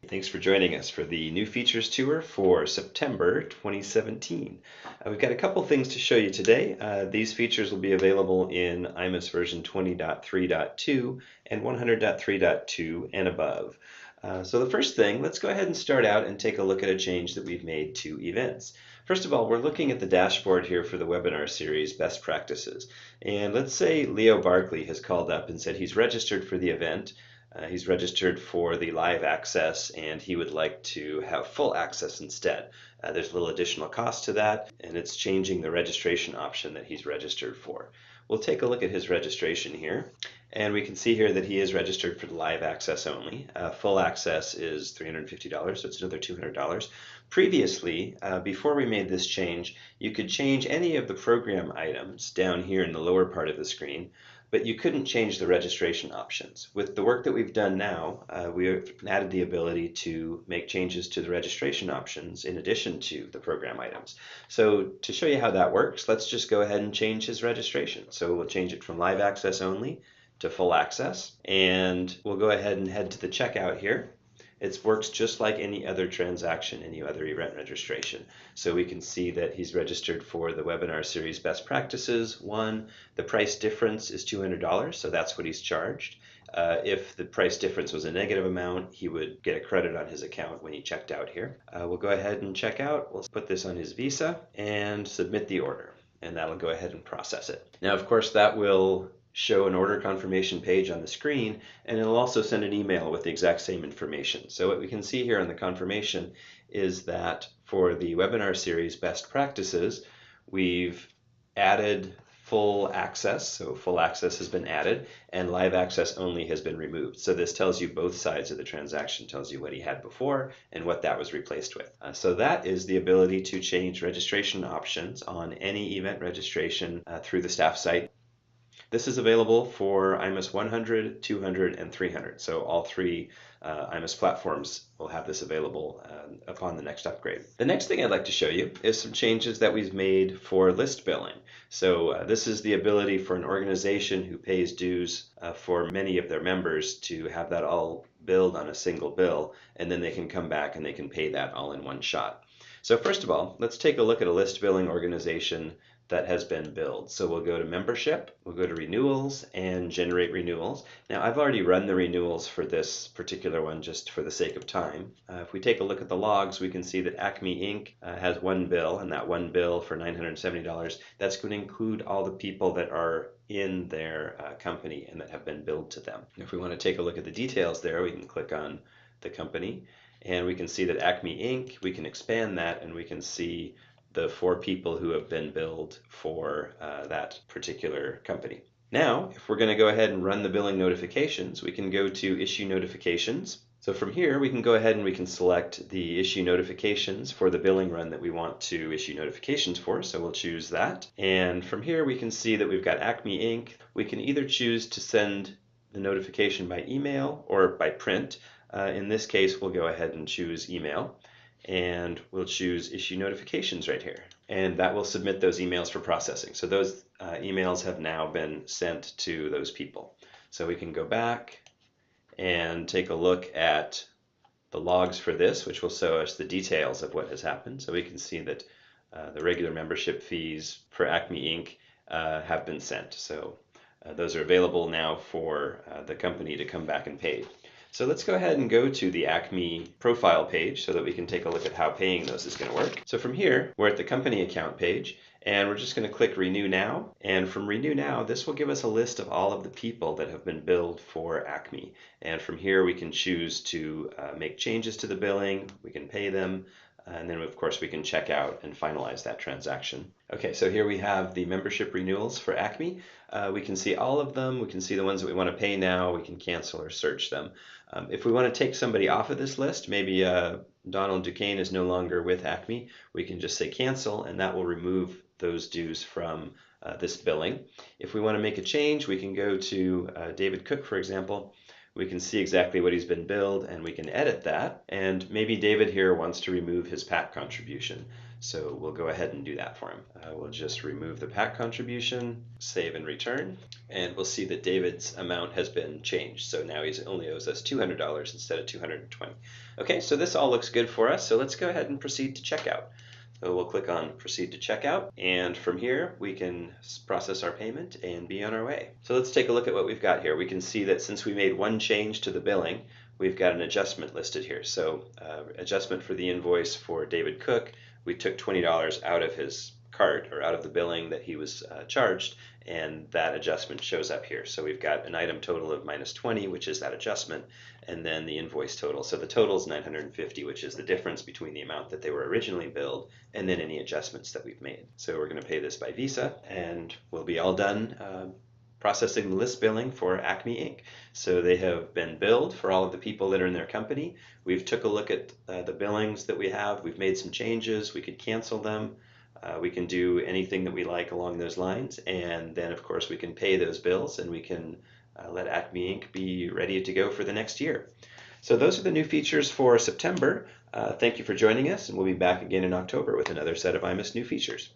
Thanks for joining us for the new features tour for September 2017. We've got a couple things to show you today. These features will be available in IMIS version 20.3.2 and 100.3.2 and above. So the first thing, let's go ahead and start out and take a look at a change that we've made to events. First of all, we're looking at the dashboard here for the webinar series Best Practices. And let's say Leo Barkley has called up and said he's registered for the event. He's registered for the live access and he would like to have full access instead. There's a little additional cost to that, and it's changing the registration option that he's registered for. We'll take a look at his registration here, and we can see here that he is registered for the live access only. Full access is $350, so it's another $200. Previously, before we made this change, you could change any of the program items down here in the lower part of the screen, but you couldn't change the registration options. With the work that we've done now, we've added the ability to make changes to the registration options in addition to the program items. So to show you how that works, let's just go ahead and change his registration. So we'll change it from live access only to full access, and we'll go ahead and head to the checkout here. It works just like any other transaction, any other event registration. So we can see that he's registered for the webinar series Best Practices 1. The price difference is $200, so that's what he's charged. If the price difference was a negative amount, he would get a credit on his account when he checked out here. We'll go ahead and check out. We'll put this on his Visa and submit the order, and that'll go ahead and process it. Now, of course, that will show an order confirmation page on the screen, and it'll also send an email with the exact same information. So what we can see here on the confirmation is that for the webinar series Best Practices, we've added full access, so full access has been added, and live access only has been removed. So this tells you both sides of the transaction, tells you what he had before and what that was replaced with. So that is the ability to change registration options on any event registration through the staff site. This is available for IMIS 100, 200, and 300. So all three IMIS platforms will have this available upon the next upgrade. The next thing I'd like to show you is some changes that we've made for list billing. So this is the ability for an organization who pays dues for many of their members to have that all billed on a single bill, and then they can come back and they can pay that all in one shot. So first of all, let's take a look at a list billing organization that has been billed. So we'll go to membership, we'll go to renewals and generate renewals. Now I've already run the renewals for this particular one just for the sake of time. If we take a look at the logs, we can see that Acme Inc. Has one bill, and that one bill for $970, that's going to include all the people that are in their company and that have been billed to them. If we want to take a look at the details there, we can click on the company and we can see that Acme Inc., we can expand that and we can see the 4 people who have been billed for that particular company. Now, if we're going to go ahead and run the billing notifications, we can go to Issue Notifications. So from here, we can go ahead and we can select the issue notifications for the billing run that we want to issue notifications for. So we'll choose that. And from here, we can see that we've got Acme Inc. We can either choose to send the notification by email or by print. In this case, we'll go ahead and choose email. And we'll choose issue notifications right here, and that will submit those emails for processing. So those emails have now been sent to those people. So we can go back and take a look at the logs for this, which will show us the details of what has happened. So we can see that the regular membership fees for Acme Inc. Have been sent. So those are available now for the company to come back and pay. So let's go ahead and go to the Acme profile page so that we can take a look at how paying those is going to work. So from here, we're at the company account page, and we're just going to click Renew Now. And from Renew Now, this will give us a list of all of the people that have been billed for Acme. And from here, we can choose to make changes to the billing, we can pay them, and then of course we can check out and finalize that transaction. Okay, so here we have the membership renewals for Acme. We can see all of them. We can see the ones that we want to pay now. We can cancel or search them. If we want to take somebody off of this list, maybe Donald Duquesne is no longer with Acme, we can just say cancel, and that will remove those dues from this billing. If we want to make a change, we can go to David Cook, for example. We can see exactly what he's been billed and we can edit that. And maybe David here wants to remove his PAC contribution. So we'll go ahead and do that for him. We'll just remove the PAC contribution, save and return, and we'll see that David's amount has been changed. So now he only owes us $200 instead of $220. Okay, so this all looks good for us. So let's go ahead and proceed to checkout. So we'll click on Proceed to Checkout, and from here we can process our payment and be on our way. So let's take a look at what we've got here. We can see that since we made one change to the billing, we've got an adjustment listed here. So adjustment for the invoice for David Cook, we took $20 out of his cart or out of the billing that he was charged, and that adjustment shows up here. So we've got an item total of -20, which is that adjustment, and then the invoice total. So the total is $950, which is the difference between the amount that they were originally billed and then any adjustments that we've made. So we're going to pay this by Visa, and we'll be all done processing the list billing for Acme Inc. So they have been billed for all of the people that are in their company. We've took a look at the billings that we have. We've made some changes. We could cancel them. We can do anything that we like along those lines, and then of course we can pay those bills, and we can let Acme Inc. be ready to go for the next year. So those are the new features for September. Thank you for joining us, and we'll be back again in October with another set of IMUS new features.